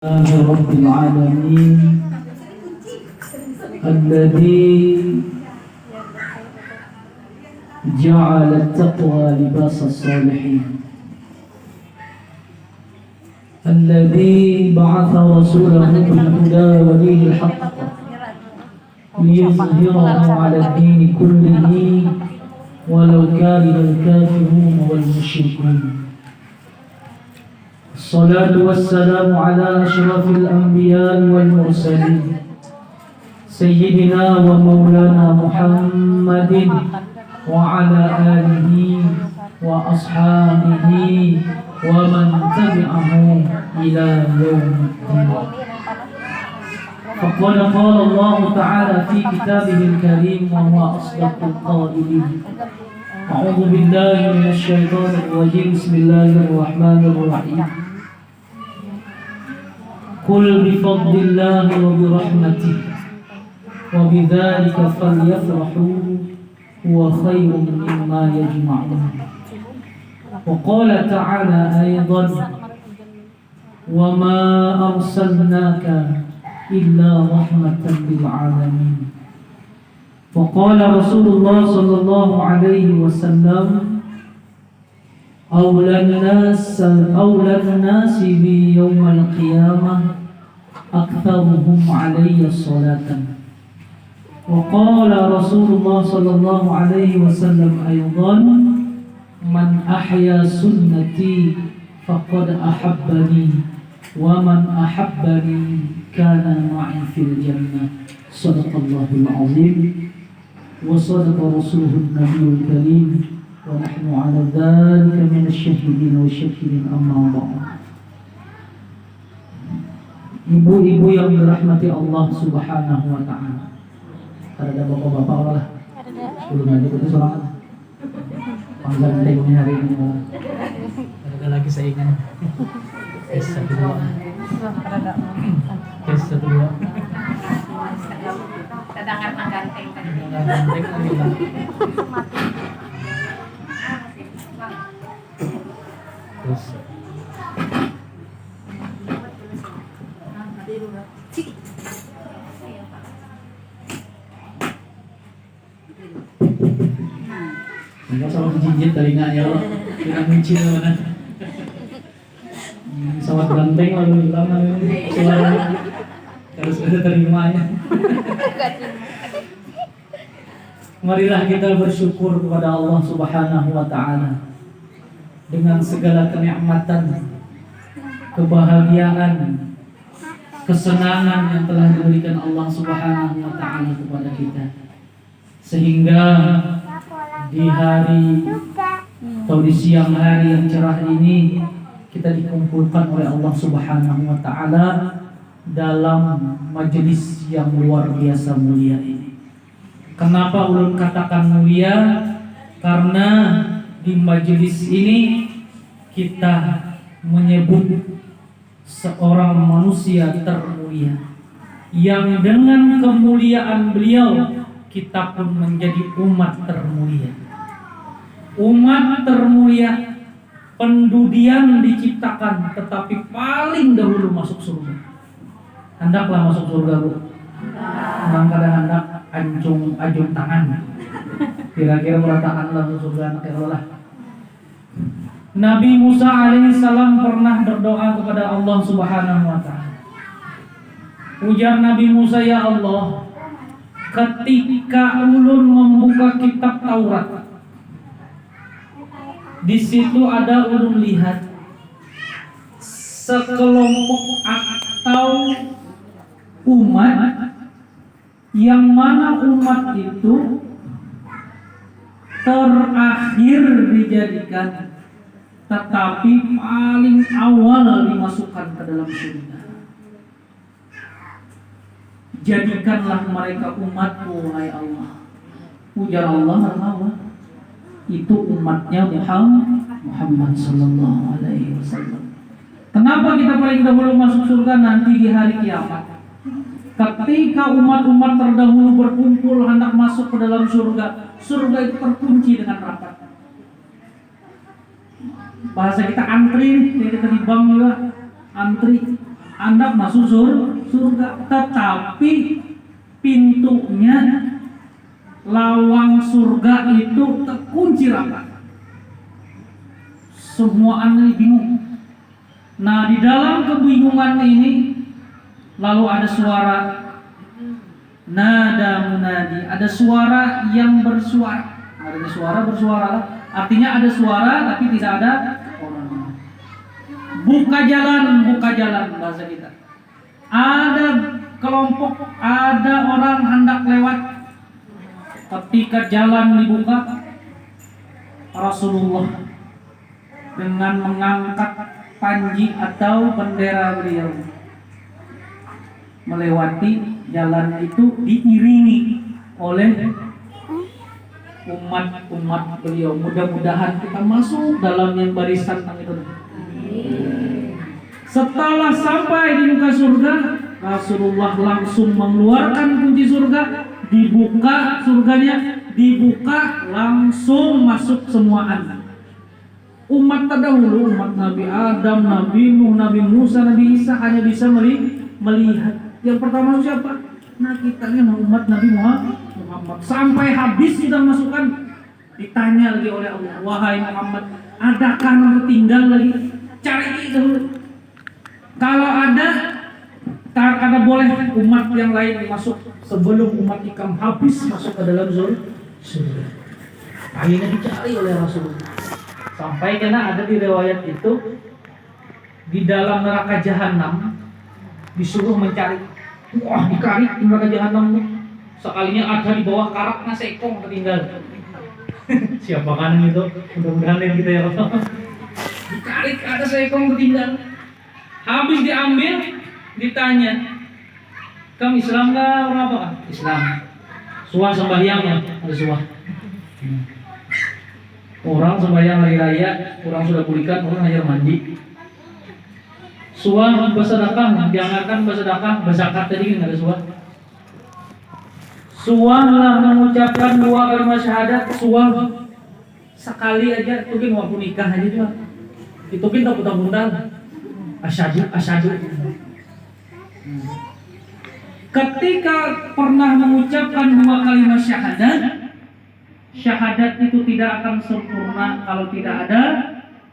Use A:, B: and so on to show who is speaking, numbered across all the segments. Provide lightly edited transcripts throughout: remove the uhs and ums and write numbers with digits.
A: لله رب العالمين الذي جعل التقوى لباس الصالحين الذي بعث رسوله بالهدى ودين الحق ليظهره على الدين كله ولو كره الكافرون والمشركون. الصلاة والسلام على أشرف الأنبياء والمرسلين سيدنا ومولانا محمد وعلى آله وأصحابه ومن تبعه إلى يوم الدين. فقد قال الله تعالى في كتابه الكريم وهو أصدق القائلين: أعوذ بالله من الشيطان الرجيم. بسم الله الرحمن الرحيم. قل بفضل الله وبرحمته وبذلك فليفرحوا هو خير مما يجمعون. وقال تعالى أيضا: وما أرسلناك إلا رحمة للعالمين. وقال رسول الله صلى الله عليه وسلم: أولى الناس بي يوم القيامة أكثرهم علي صلاة. وقال رسول الله صلى الله عليه وسلم أيضا: من أحيا سنتي فقد أحبني ومن أحبني كان معي في الجنة. صدق الله العظيم وصدق رسوله النبي الكريم ونحن على ذلك من الشاهدين والشاكرين. أما بعد. Ibu-ibu yang dirahmati Allah Subhanahu wa Ta'ala. Ada bapak-bapak lah. Belum aja itu sorangan. Panggilan ini hari ini. Ada lagi saingan. Tes 1 2. Tes 1 2.
B: Cadangan mengganteng tadi.
A: Terus enggak sama jinjit telinganya loh. Kira kunci mana? Sawat ganteng lalu hilang suara. Harus ada terimanya. Marilah kita bersyukur kepada Allah Subhanahu wa Ta'ala dengan segala kenikmatan, kebahagiaan, kesenangan yang telah diberikan Allah Subhanahu wa Ta'ala kepada kita, sehingga di hari atau di siang hari yang cerah ini kita dikumpulkan oleh Allah Subhanahu wa Ta'ala dalam majelis yang luar biasa mulia ini. Kenapa ulun katakan mulia? Karena di majelis ini kita menyebut seorang manusia termulia yang dengan kemuliaan beliau kita pun menjadi umat termulia. Umat termulia, pendudian diciptakan tetapi paling dahulu masuk surga. Hendaklah masuk surga, Bu. Mangkada hendak ajung tangan. Kira-kira meratakan lah surga anak Allah. Nabi Musa alaihissalam pernah berdoa kepada Allah Subhanahu wa Ta'ala. Ujar Nabi Musa, ya Allah, ketika ulun membuka kitab Taurat, di situ ada ulun lihat sekelompok atau umat yang mana umat itu terakhir dijadikan, tetapi paling awal dimasukkan ke dalam surga. Jadikanlah mereka umatmu, wahai Allah. Ujar Allah, itu umatnya Muhammad sallallahu alaihi wasallam. Kenapa kita paling dahulu masuk surga? Nanti di hari kiamat, ketika umat-umat terdahulu berkumpul hendak masuk ke dalam surga, surga itu terkunci dengan rapat. Bahasa kita antri, kita di bank juga antri. Anda masuk surga, tetapi pintunya lawang surga itu terkunci rapat. Semua Anda bingung. Nah, di dalam kebingungan ini lalu ada suara nada munadi, ada suara yang bersuara. Ada suara bersuara, artinya ada suara tapi tidak ada orang. Buka jalan bahasa kita. Ada kelompok, ada orang hendak lewat. Ketika jalan dibuka, Rasulullah dengan mengangkat panji atau bendera beliau melewati jalan itu diiringi oleh umat beliau. Mudah-mudahan kita masuk dalam yang barisan itu. Setelah sampai di muka surga, Rasulullah langsung mengeluarkan kunci surga, dibuka surganya, dibuka langsung masuk semua anak. Umat terdahulu, umat Nabi Adam, Nabi Nuh, Nabi Musa, Nabi Isa hanya bisa melihat. Yang pertama siapa? Nah, kita ini umat Nabi Muhammad. Sampai habis kita masukkan, ditanya lagi oleh Allah, wahai Muhammad, adakah yang tertinggal lagi? Cari dulu. Kalau ada, karena boleh umat yang lain masuk sebelum umat ikam habis masuk ke dalam surga. Akhirnya dicari oleh Rasulullah. Sampai karena ada di riwayat itu, di dalam neraka jahanam disuruh mencari. Wah, dicari di neraka jahanam. Sekalinya ada di bawah karaknya seekong tertinggal. Siapa kanan itu? Mudah-mudahan yang kita ya Allah. Dicari ada seekong tertinggal. Habis diambil, ditanya, kamu Islam nggak? Orang apa kan? Islam. Suah sembahyang ya, ada suah. Orang sembahyang hari raya, orang sudah pulihkan, orang hanya mandi. Suah bersedekah, jangankan bersedekah, berzakat tadi kan ada suah. Suahlah mengucapkan dua kalimat syahadat, suah sekali aja, mungkin waktu nikah aja juga. Itu kan tak putar-putar. Asyhadu. Ketika pernah mengucapkan dua kalimat syahadat itu tidak akan sempurna kalau tidak ada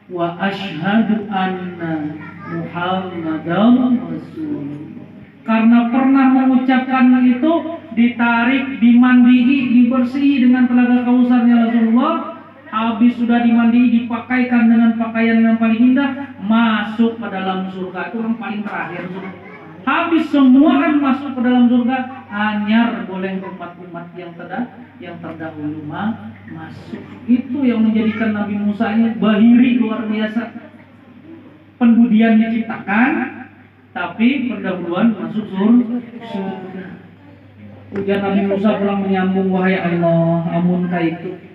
A: wa asyhadu anna Muhammadar Rasulullah. Karena pernah mengucapkan itu, ditarik, dimandihi, dibersihi dengan telaga kausarnya Rasulullah. Habis sudah dimandi, dipakaikan dengan pakaian yang paling indah, masuk ke dalam surga. Itu yang paling terakhir. Habis semua kan masuk ke dalam surga, hanya boleh umat-umat yang terdahulu masuk. Itu yang menjadikan Nabi Musa ini bahiri luar biasa. Pendudian diciptakan, tapi pendahuluan masuk surga. Ujian Nabi Musa pulang menyambung, wahai Allah, amunkah itu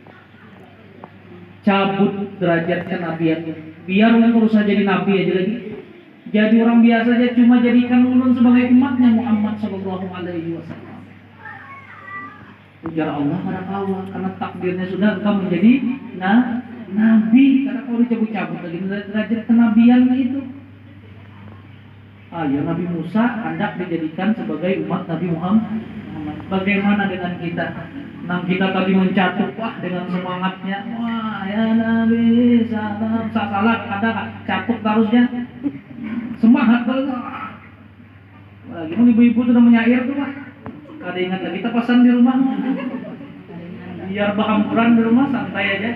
A: cabut derajat kenabian, biar engkau usah jadi nabi aja lagi, jadi orang biasa aja, cuma jadikan ulun sebagai umatnya Muhammad Sallallahu Alaihi Wasallam. Ujar Allah pada kau, karena takdirnya sudah engkau menjadi nabi, karena kau dicabut-cabut lagi derajat kenabian itu. Ya Nabi Musa hendak dijadikan sebagai umat Nabi Muhammad. Bagaimana dengan kita? Nah, kita tadi mencatut, wah dengan semangatnya, wah ya Nabi salam, salat ada catut harusnya semangat banget. Lagi ibu-ibu sudah menyair tuh, wah kada ingat lagi kita pesan di rumah, biar bahampuran di rumah santai aja.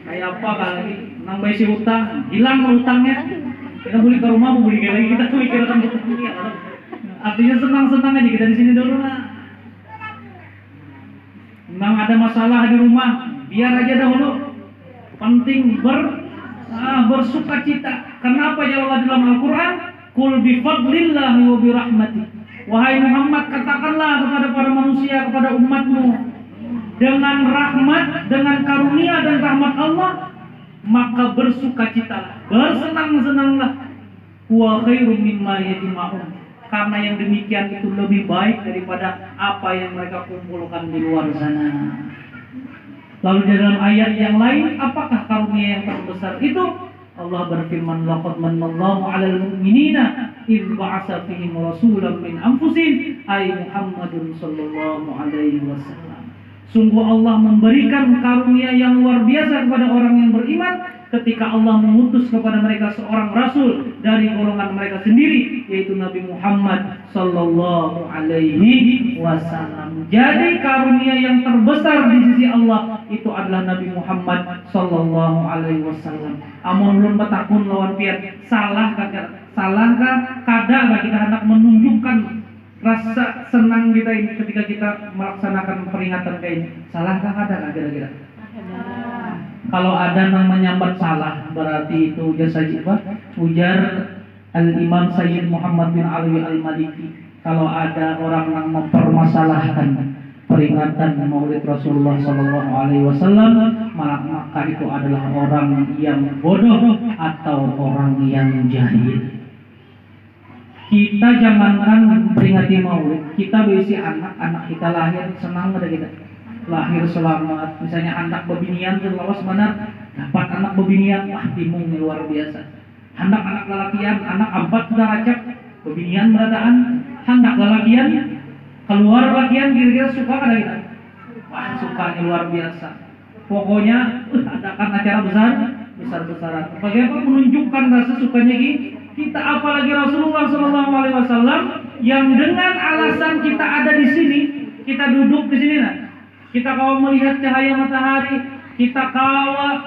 A: Kayak apa lagi nambah isi hutang, hilang hutangnya, kita beli ke rumah, mau beli lagi, kita mikirkan hutangnya. Artinya senang-senang aja kita di sini dulu lah. Memang ada masalah di rumah, biar aja dahulu. Penting bersuka cita. Kenapa ya Allah dalam Al-Quran? Qul bi fadlillahi wa bi rahmatih. Wahai Muhammad, katakanlah kepada para manusia, kepada umatmu, dengan rahmat, dengan karunia dan rahmat Allah, maka bersuka citalah, bersenang-senanglah. Wa khairum mimma yajma'un. Karena yang demikian itu lebih baik daripada apa yang mereka kumpulkan di luar sana. Lalu di dalam ayat yang lain, apakah karunia yang terbesar itu? Allah berfirman, laqad manallahu 'alal mu'minina idz ba'atsa fihim rasulan min anfusihim ay Muhammadun sallallahu alaihi wasallam. Sungguh Allah memberikan karunia yang luar biasa kepada orang yang beriman ketika Allah mengutus kepada mereka seorang rasul dari golongan mereka sendiri, yaitu Nabi Muhammad sallallahu alaihi wasallam. Jadi karunia yang terbesar di sisi Allah itu adalah Nabi Muhammad sallallahu alaihi wasallam. Amun ulun batakun lawan pian salahkah kadang kita hendak menunjukkan rasa senang kita ini ketika kita melaksanakan peringatan kayak ini. Salahkah kadang kira-kira? Kalau ada yang menyambat salah, berarti itu jasa jiwa. Ujar Al-Imam Sayyid Muhammad bin Alwi Al-Maliki, kalau ada orang yang mempermasalahkan peringatan Maulid Rasulullah Sallallahu Alaihi Wasallam, maka itu adalah orang yang bodoh atau orang yang jahil. Kita jangankan peringati Maulid, kita berisi anak kita lahir senang pada kita. Lahir selamat, misalnya anak bebinian terlawas benar, dapat anak bebinian, wah timung luar biasa. Anak lelakian, anak empat sudah acak, bebinian berataan, anak lelakian, keluar lelakian kira-kira suka kada kita? Wah sukanya luar biasa. Pokoknya adakan acara besar-besaran. Bagaimana menunjukkan rasa sukanya kita, apalagi Rasulullah Sallallahu Alaihi Wasallam yang dengan alasan kita ada di sini, kita duduk di sini nah. Kita kalau melihat cahaya matahari, kita kalau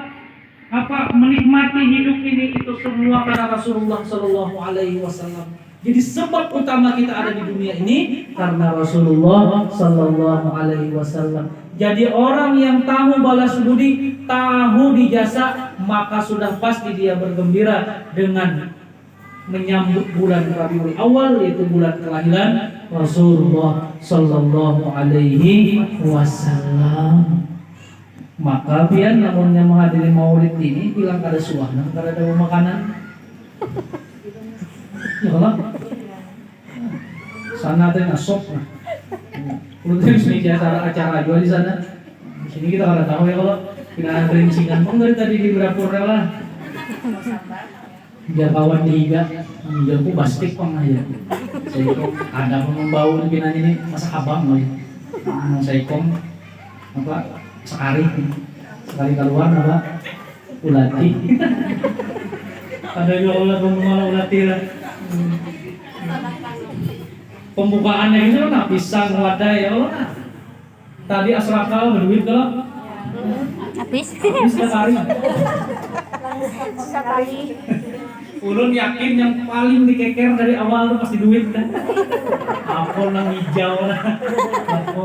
A: menikmati hidup ini, itu semua karena Rasulullah Sallallahu Alaihi Wasallam. Jadi sebab utama kita ada di dunia ini karena Rasulullah Sallallahu Alaihi Wasallam. Jadi orang yang tahu balas budi, tahu dijasa, maka sudah pasti dia bergembira dengan menyambut bulan Rabiul Awal, yaitu bulan kelahiran Rasulullah Sallallahu Alaihi Wasallam. Maka pian namunnya menghadiri maulid ini bilang kada suahna, kada ada makanan. Ya Allah. Sana teh ngasop. Udah sini acara jual di sana. Di sini kita kada tahu ya kalau kita rincingan pun dari tadi di dapur lah. Biar kawan dihiga, menjauhku bastik pang aja. Saya kok ada membau lebih nanya ini masa abang loh. Saya kok sekali keluar ulati. Ada juga ulati lah. Pembukaannya ini lah pisang wadah ya Allah. Tadi asraka berduit kalau habis sekali. Ulun yakin yang paling dikeker dari awal itu pasti duit kan. Apa nang hijau lah, apa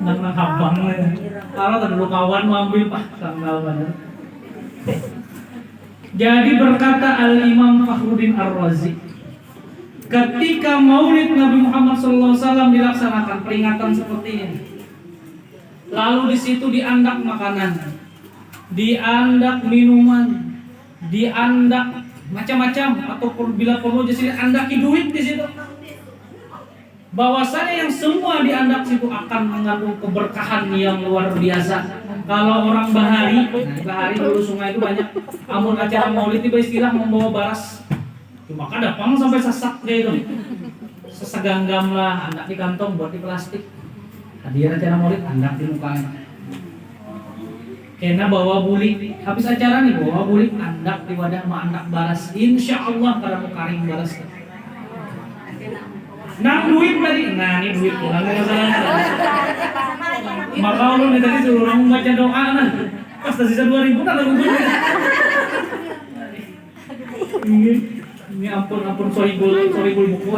A: nang habang lah. Kalau tadi dulu kawan mau ambil tanggal mana. Jadi berkata Al-Imam Fakhruddin Ar-Razi, ketika Maulid Nabi Muhammad SAW dilaksanakan peringatan seperti ini, lalu di situ diandak makanan, diandak minuman, diandak macam-macam, ataupun bila perlu jadi andaki duit di situ. Bahwasanya yang semua diandak situ akan mengandung keberkahan yang luar biasa. Kalau orang bahari dulu sungai itu banyak. Amun acara maulid itu istilah membawa baras. Cuma kan datang sampai sesak kayak itu. Seseganggam lah, andak di kantong buat di plastik. Hadir acara maulid andak di mukanya. Kena bawa buli, habis acara nih bawa buli, andak di wadah ma andak baras, insya Allah karena mau karing baras. Nang duit tadi, nah ini duit pulang ke sana. Maka ulun tadi suruh orang membaca doa nah, pas tersisa 2.000 tak lagu duit. Ini ampun sorry buku.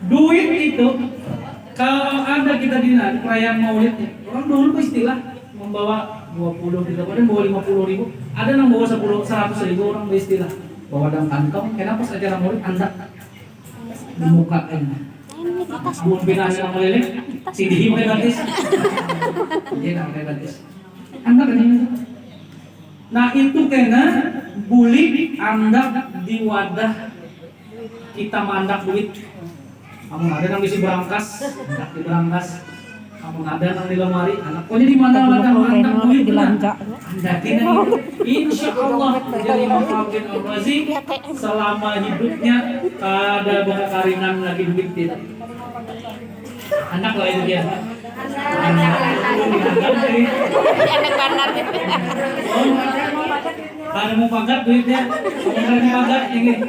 A: Duit itu kalau ada kita di perayaan maulid, orang dulu istilah membawa 20, tidak ada bawa 50.000, ada yang bawa 100.000 orang beristilah bawa dalam kantong. Kenapa pas acara maulid anda di muka ini? Amun binasa yang meleleh, CD mulai gratis, dia mulai gratis. Anda kan ini? Nah itu kena bulik andak di wadah kita mandak duit. Amun ada yang bisi berangkas, andak di berangkas. Kamu ada nang di lemari, anak pokoknya di mana ada mantap duit belanja. Andakin insya Allah jadi Imam bin Al-Razi selama hidupnya ada berkaringan lagi duit tidak. Anak lah itu dia.
B: Anak bandar gitu.
A: Kalau mau pagat duitnya, kalau mau pagat ini,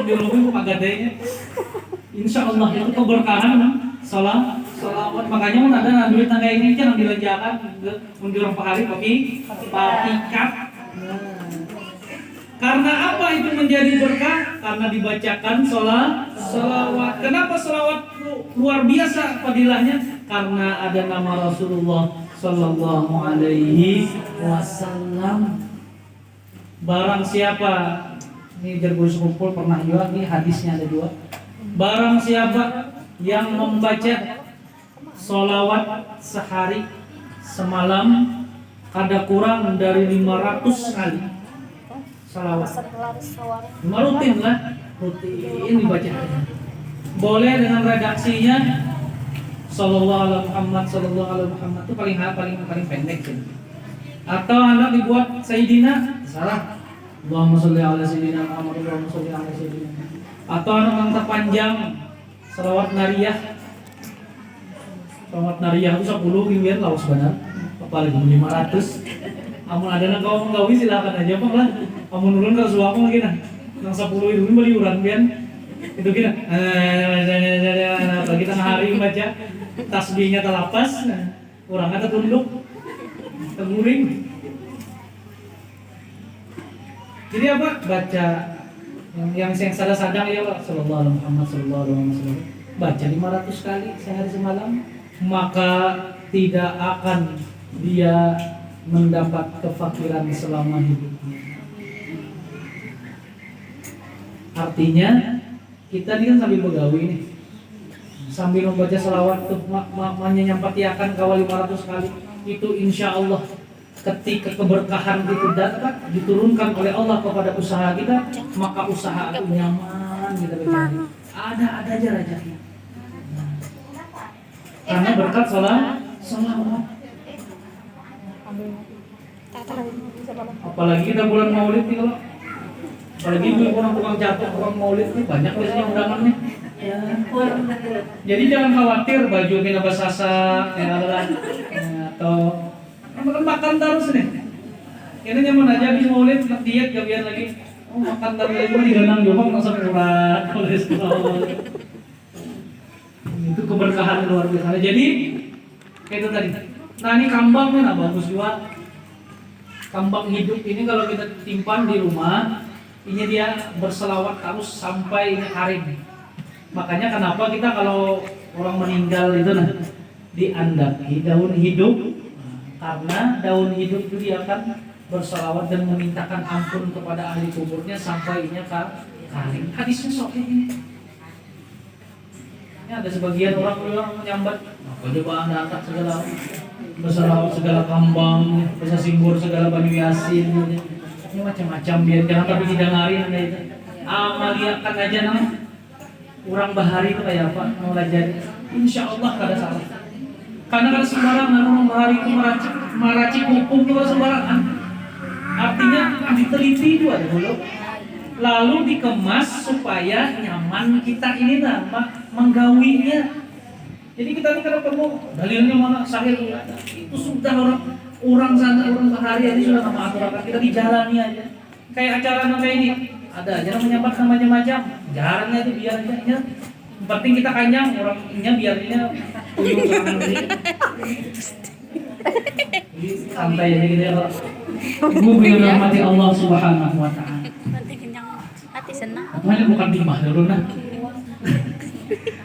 A: di rumah mau pagat deh. Insya Allah itu keberkahan, salawat. Makanya mau ada duit tangga ini jangan dilanjakan, mundur hari pakai Karena apa itu menjadi berkah? Karena dibacakan salawat. Kenapa salawat luar biasa fadilahnya? Karena ada nama Rasulullah Sallallahu Alaihi Wasallam. Barang siapa, ini Jergus Kumpul pernah juga, ini hadisnya ada 2. Barang siapa yang membaca sholawat sehari semalam ada kurang dari 500 kali sholawat. Rutin lah, rutin dibaca. Boleh dengan redaksinya Sallallahu alaihi Muhammad, Sallallahu alaihi Muhammad itu paling pendek sih. Atau anak dibuat Sayyidina, salah. Allahumma sholli ala Sayyidina Muhammad, Allahumma sholli ala Sayyidina. Atau anak yang terpanjang selawat nariyah. Selawat nariyah itu 10 ribuan lawas benar. Apalagi 500. Amun ada nang kau menggawi silakan aja Pak lah. Amun nurun ke suaku lagi nah. Nang 10 ribu beli uran pian. Itu kira. Bagi tengah hari baca tasbihnya terlapas, orangnya tertunduk. Terguring. Jadi apa? Baca yang sadar-sadar ya Pak sallallahu alaihi Muhammad sallallahu alaihi wasallam. Baca 500 kali sehari semalam, maka tidak akan dia mendapat kefakiran selama hidupnya. Artinya kita ini kan sambil begawi nih. Sambil membaca selawat tuh menyampaikan kawal 500 kali itu insya Allah ketika keberkahan itu dapat diturunkan oleh Allah kepada usaha kita, maka usaha itu nyaman kita berjalan. Ada aja rezeki. Karena berkat selawat. Apalagi kita bulan Maulid nih kalau apalagi orang tukang jatuh, tukang Maulid nih banyak biasanya undangannya. Ya. Jadi jangan khawatir baju kita basah ya atau makan terus nih. Ini nyaman aja habis Maulid diet gak biar lagi makan terus lagi digenang jombang langsung urat kolesterol. Itu keberkahan luar biasa. Jadi kayak itu tadi. Nah ini kambang kan bagus juga. Kambang hidup ini kalau kita timpan di rumah, ini dia berselawat terus sampai ini kering. Makanya kenapa kita kalau orang meninggal itu diandaki daun hidup, karena daun hidup itu dia akan berselawat dan memintakan ampun kepada ahli kuburnya sampai ini kering. Hadisnya sok ini. Ada sebagian orang bilang menyambat, apa coba anda angkat segala berselawat segala kambang, bisa simbur segala banyu yasin, ini macam-macam biar jangan tapi tidak ngari anda itu. Amaliakan aja namanya. Orang bahari itu kayak apa? Mau belajar, insya Allah kada salah. Karena kalau sembarangan orang bahari itu meracik hukum itu sembarangan. Artinya diteliti itu ada dulu. Lalu dikemas supaya nyaman kita ini menggawinya. Jadi kita ini kalau ketemu dalilnya mana sahih itu sudah orang sana orang bahari ini sudah nama aturan kita dijalani aja. Kayak acara kayak ini. Ada aja menyambat sama macam-macam. Jarangnya itu biar aja. Yang penting kita kanyang orangnya biarnya tuyul serangan ini. Santai aja gitu ya Pak. Ibu menghormati Allah Subhanahu wa taala.
B: Nanti kenyang hati senang.
A: Apanya bukan timah dulu nah.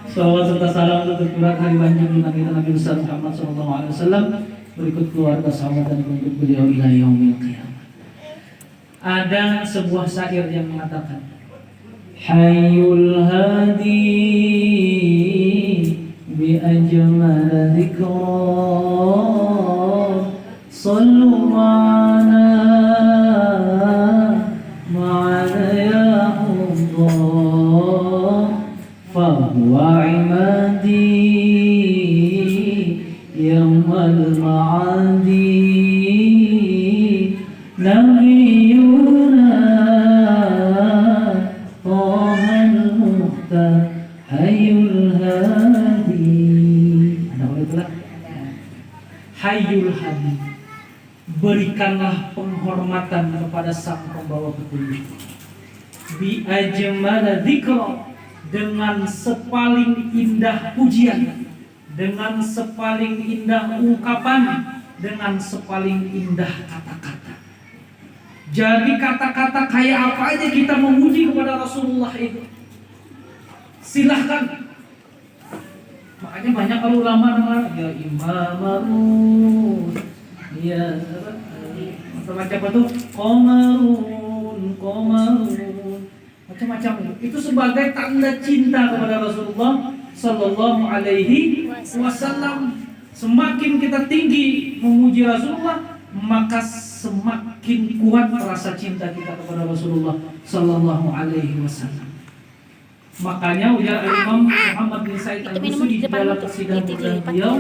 A: Salawat serta salam untuk Tuhan hari lanjut Nabi besar Muhammad sallallahu alaihi wasallam, berikut keluarga sahabat dan pengikut beliau ila yaumil qiyamah. Ada sebuah syair yang mengatakan Hayyul hadi bi ajmal dhikra sallu ma'ana ya Allah fa huwa imadi ya Hayyul Hadi. Ada itulah. Hayyul Hadi. Berikanlah penghormatan kepada sang pembawa petunjuk. Bi ajmala dzikra, dengan sepaling indah pujian, dengan sepaling indah ungkapan, dengan sepaling indah kata-kata. Jadi kata-kata kayak apa aja kita memuji kepada Rasulullah itu, silahkan. Makanya banyak kalau ulama dengar ya imamul, ya macam-macam itu, komarun, macam-macam itu sebagai tanda cinta kepada Rasulullah Sallallahu Alaihi Wasallam. Semakin kita tinggi memuji Rasulullah, maka semakin kuat rasa cinta kita kepada Rasulullah Sallallahu Alaihi Wasallam. Makanya ujar Imam Muhammad bin Sa'id al-Husri dalam qasidah beliau,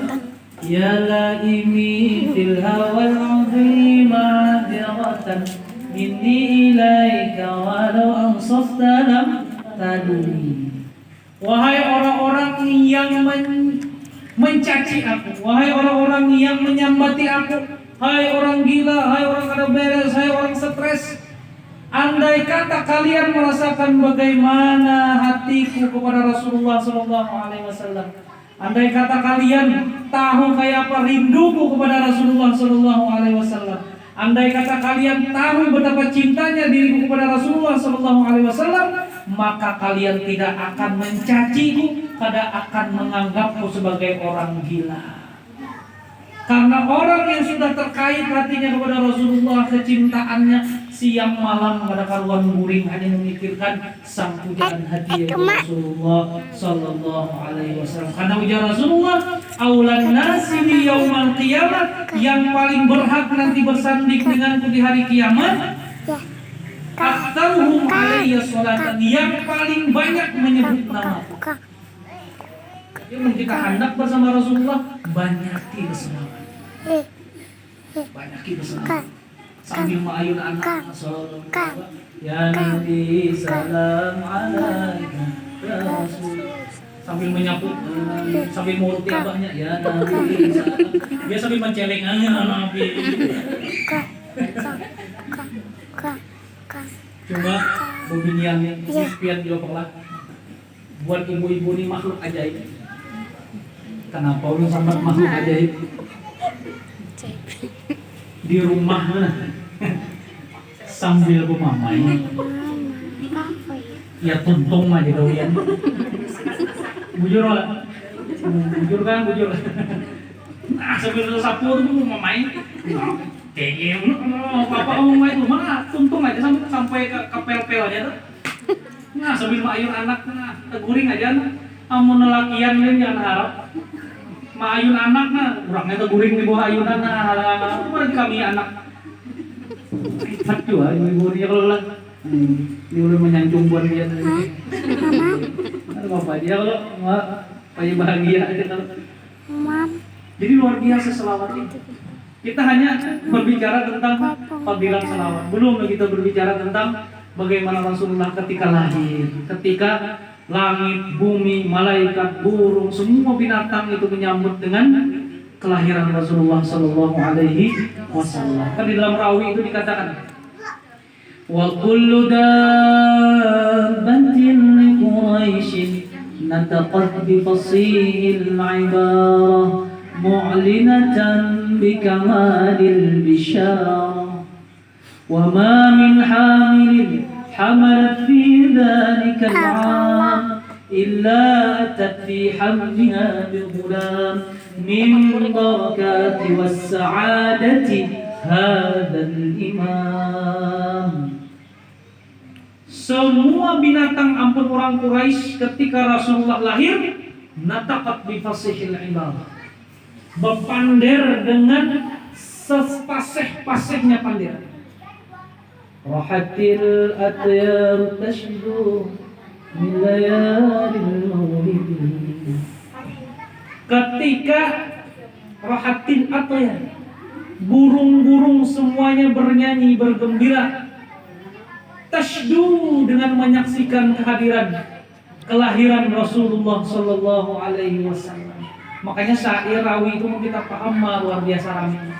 A: ya laimi fil hawal azima diratan inni ilaika walau ansafta lam taduni. Wahai orang-orang yang mencaci aku, wahai orang-orang yang menyambati aku, hai orang gila, hai orang ada beres, hai orang stres, andai kata kalian merasakan bagaimana hatiku kepada Rasulullah SAW, andai kata kalian tahu kayak apa rinduku kepada Rasulullah SAW, andai kata kalian tahu betapa cintanya diriku kepada Rasulullah SAW, maka kalian tidak akan mencaciku, tidak akan menganggapku sebagai orang gila. Karena orang yang sudah terkait hatinya kepada Rasulullah, kecintaannya siang malam pada karuan guring hanya memikirkan sang pujaan hati Rasulullah Sallallahu Alaihi Wasallam. Karena ujar Rasulullah, aulan nasi di yaumal kiamat, yang paling berhak nanti bersanding denganku di hari kiamat, aktaruhum alaiya sholatan, yang paling banyak menyebut nama. Jadi kita hendak bersama Rasulullah, banyaki berselawat, banyaki berselawat, sambil mengayun anak Sallallahu Alaihi, ya Nabi salam alaika ya Rasul, sambil menyapu, sambil mulut abahnya, ya Nabi salam, dia sambil menceleng Nabi. Cuma beginian sepian juga pernah buat ibu-ibu ini makhluk ajaib. Kenapa lu sama makhluk ajaib di rumah sambil bermamai, ya tuntung aja doyan. Bujur lah, bujur kan, bujur. Nah sambil sapu tuh mamai. Kayaknya papa ngomong itu mana tuntung aja sampai ke pel-pel aja tuh. Nah sambil mayun anak, nah teguring aja, amun lelakian ini jangan harap. Mayun anak nah, orangnya teguring di bawah ayunan nah, apa kami anak. Hebat juga ibu dia kalau lah, dia udah menyanjung buat dia. Ada apa dia kalau kayak bahagia aja kalau. Jadi luar biasa selawat itu. Kita hanya berbicara tentang fadilah selawat. Belum kita berbicara tentang bagaimana Rasulullah ketika lahir, ketika langit, bumi, malaikat, burung, semua binatang itu menyambut dengan kelahiran Rasulullah Sallallahu Alaihi Wasallam. Kan di dalam rawi itu dikatakan, wa kullu dabbatin li Quraisyin nataqat bi fasihil ibarah mu'linatan bi kamalil bishara wa ma min hamilin hamalat fi dhalika al-'am illa atat fi hamliha bi ghulam min barakati was sa'adati hadzal imam. Semua binatang ampun orang Quraisy ketika Rasulullah lahir nataqat bi fasihil ibarah, berpander dengan sepasih-pasihnya pandir. Rahatil atyar tashdu min layalil maulid. Ketika rahatil atyar, burung-burung semuanya bernyanyi bergembira, tashdu dengan menyaksikan kehadiran kelahiran Rasulullah Sallallahu Alaihi Wasallam. Makanya syair rawi itu kita paham luar biasa ramai.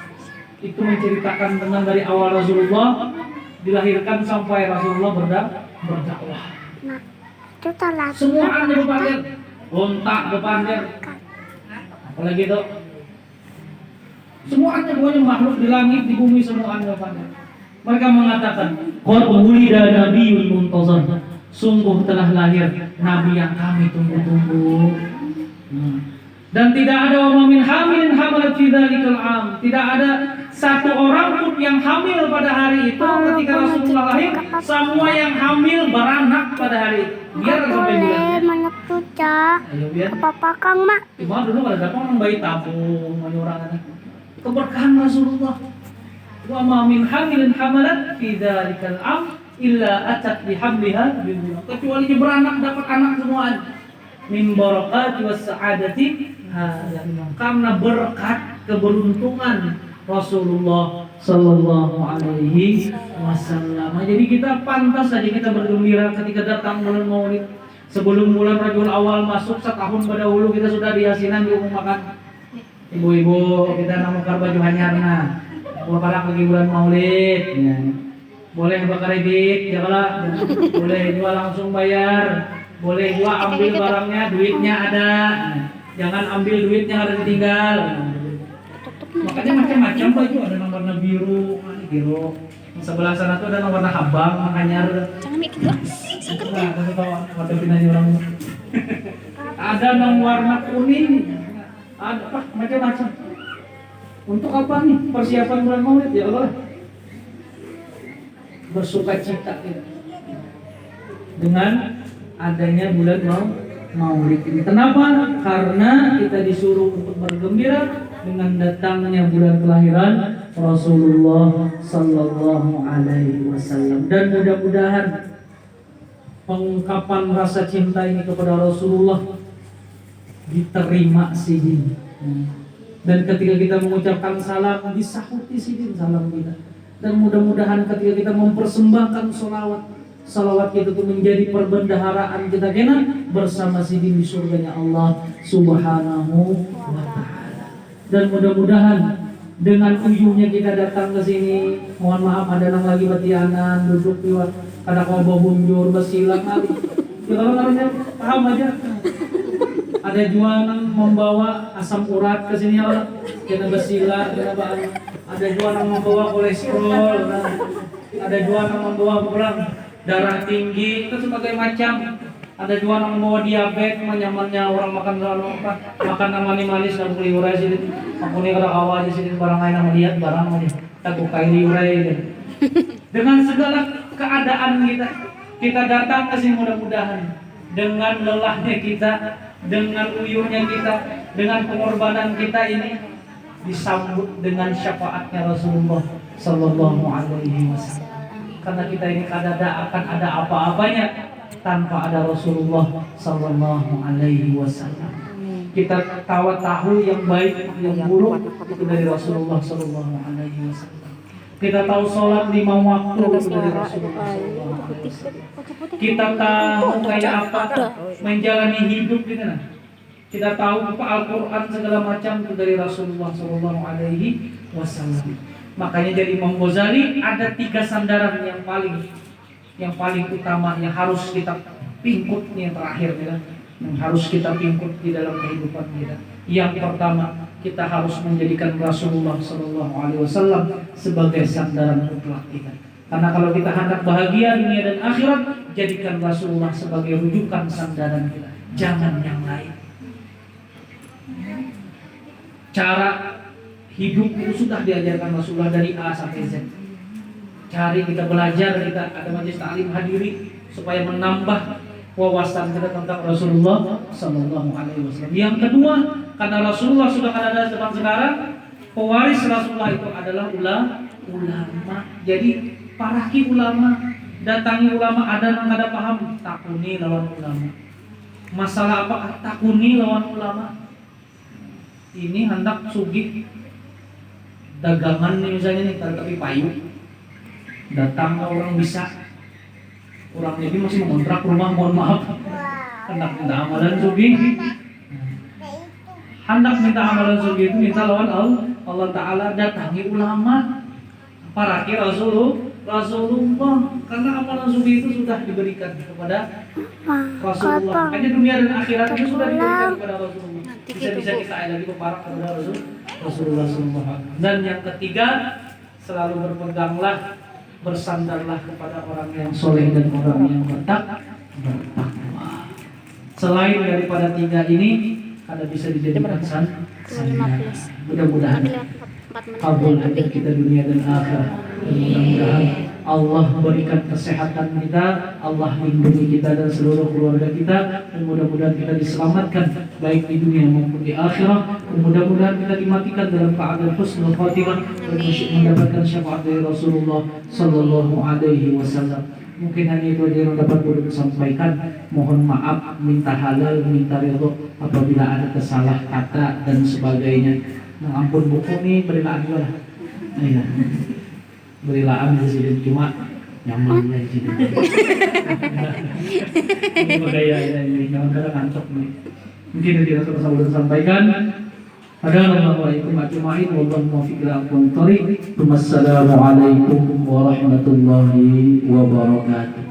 A: Itu menceritakan tentang dari awal Rasulullah dilahirkan sampai Rasulullah berdakwah. Semua anda berpandir, ontak berpandir, apalagi itu. Semua anda pokoknya makhluk di langit di bumi semua anda berpandir. Mereka mengatakan, qad wulida nabiyyun muntazar. Sungguh telah lahir nabi yang kami tunggu-tunggu. Dan tidak ada wa min hamilin hamalat fi dzalikal am. Tidak ada satu orang pun yang hamil pada hari itu ketika Rasulullah lahir. Semua yang hamil beranak pada hari itu. Biar sampai bulan. Ayo biar.
C: Papa Kang Mak.
A: Cuma dulu ada dapat orang bayi tabung, orang ada. Keberkahan Rasulullah. Wa ma min hamilin hamalat fi dzalikal am illa atat bihamliha bil. Kecuali dia beranak dapat anak semuaan. Min barakati was sa'adati karena berkat keberuntungan Rasulullah Sallallahu Alaihi Wasallam. Jadi kita pantas saja kita bergembira ketika datang bulan Maulid. Sebelum bulan Rabiul Awal masuk setahun dahulu kita sudah di yasinan diumumkan. Ibu-ibu kita namukar baju hanyarna. Bapak lagi bulan Maulid. Ya. Boleh bakar kredit, ya kalau boleh jual langsung bayar. Boleh gua ambil barangnya, duitnya ada. Jangan ambil duitnya ada ditinggal. Makanya macam-macam baju, ada yang warna biru, biru. Yang sebelah sana tuh ada yang warna habang, makanya
B: Jangan mikir gua. Sakit ya.
A: kasih tahu waktu pinanya orang. Ada yang warna kuning. Ada apa? Macam-macam. Untuk apa nih? Persiapan bulan Maulid ya Allah. Bersuka cita ya. Dengan adanya bulan Maulid ini. Kenapa? Karena kita disuruh untuk bergembira dengan datangnya bulan kelahiran Rasulullah Sallallahu Alaihi Wasallam. Dan mudah-mudahan pengungkapan rasa cinta ini kepada Rasulullah diterima sidin. Dan ketika kita mengucapkan salam disahuti sidin salam kita. Dan mudah-mudahan ketika kita mempersembahkan salawat itu tuh menjadi perbendaharaan kita kena bersama sidin di surganya Allah Subhanahu wa Ta'ala. Dan mudah-mudahan dengan uyuhnya kita datang ke sini, mohon maaf ada yang lagi batianan duduk di kada kau bunjur besilang kali. Ya kalau namanya paham aja. Ada juga yang membawa asam urat ke sini Allah, kena besilang, kena bahan. Ada juga yang membawa kolesterol, ada juga yang membawa kurang darah tinggi, itu sebagai macam. Ada juga yang membawa diabetes, nyamannya orang makan terlalu apa, makan yang manis-manis, dan beli urai sini. Aku ni kada kawa aja sini barang lain yang melihat barang aja, tak bukain di urai. Dengan segala keadaan kita datang ke sini mudah-mudahan dengan lelahnya kita, dengan uyuhnya kita, dengan pengorbanan kita ini disambut dengan syafaatnya Rasulullah Sallallahu Alaihi Wasallam. Karena kita ini akan ada apa-apanya tanpa ada Rasulullah Sallallahu Alaihi Wasallam. Kita tahu yang baik, yang buruk itu dari Rasulullah Sallallahu Alaihi Wasallam. Kita tahu sholat 5 waktu itu dari Rasulullah Sallallahu Alaihi Wasallam. Kita tahu kayak apa menjalani hidup kita. Kita tahu apa Al-Quran segala macam itu dari Rasulullah Sallallahu Alaihi Wasallam. Makanya jadi Imam Ghazali ada 3 sandaran yang paling utama yang harus kita pingkut yang terakhir ya, yang harus kita pingkut di dalam kehidupan kita. Yang pertama, kita harus menjadikan Rasulullah Sallallahu Alaihi Wasallam sebagai sandaran mutlak kita. Karena kalau kita hendak bahagia dunia dan akhirat, jadikan Rasulullah sebagai rujukan sandaran kita. Jangan yang lain. Cara hidup itu sudah diajarkan Rasulullah dari A sampai Z. Cari kita belajar, kita ada majelis taklim hadiri supaya menambah wawasan kita tentang Rasulullah Sallallahu Alaihi Wasallam. Yang kedua, karena Rasulullah sudah ada zaman sekarang, pewaris Rasulullah itu adalah ulama. Jadi paraki ulama, datangi ulama, ada yang ada paham, takuni lawan ulama. Masalah apa? Takuni lawan ulama. Ini hendak sugih dagangan nih misalnya nih, tapi payu. Datang orang bisa, orang ini masih mengontrak rumah, mohon maaf. hendak minta amalan sugih. Hendak minta amalan sugih itu minta lawan Allah Ta'ala, datangi ulama, para Rasulullah, karena amalan sugih itu sudah diberikan kepada Rasulullah. Hanya dunia dan akhirat itu sudah diberikan kepada Rasulullah. Bisa-bisa kita lagi berparak kepada Rasulullah SAW. Dan yang ketiga, selalu berpeganglah, bersandarlah kepada orang yang soleh dan orang yang bertakwa. Selain daripada tiga ini, ada bisa dijadikan sandaran. Mudah-mudahan kabul hajat kita dunia dan akhirat. Mudah-mudahan Allah berikan kesehatan kita, Allah lindungi kita dan seluruh keluarga kita, dan mudah-mudahan kita diselamatkan baik di dunia maupun di akhirat. Dan mudah-mudahan kita dimatikan dalam keadaan husnul khatimah dan mendapatkan syafaat dari Rasulullah Sallallahu Alaihi Wasallam. Mungkin hanya itu aja yang dapat saya sampaikan. Mohon maaf, minta halal, minta ridho apabila ada kesalah kata dan sebagainya. Nah, ampun buku nih, berilah juga lah. Iya. Berilah di sini cuma nyaman ya di sini. Ini gaya ini jangan kadang ngantuk nih. Mungkin tidak saya sampaikan. Assalamualaikum warahmatullahi wabarakatuh. Wassalamualaikum warahmatullahi wabarakatuh.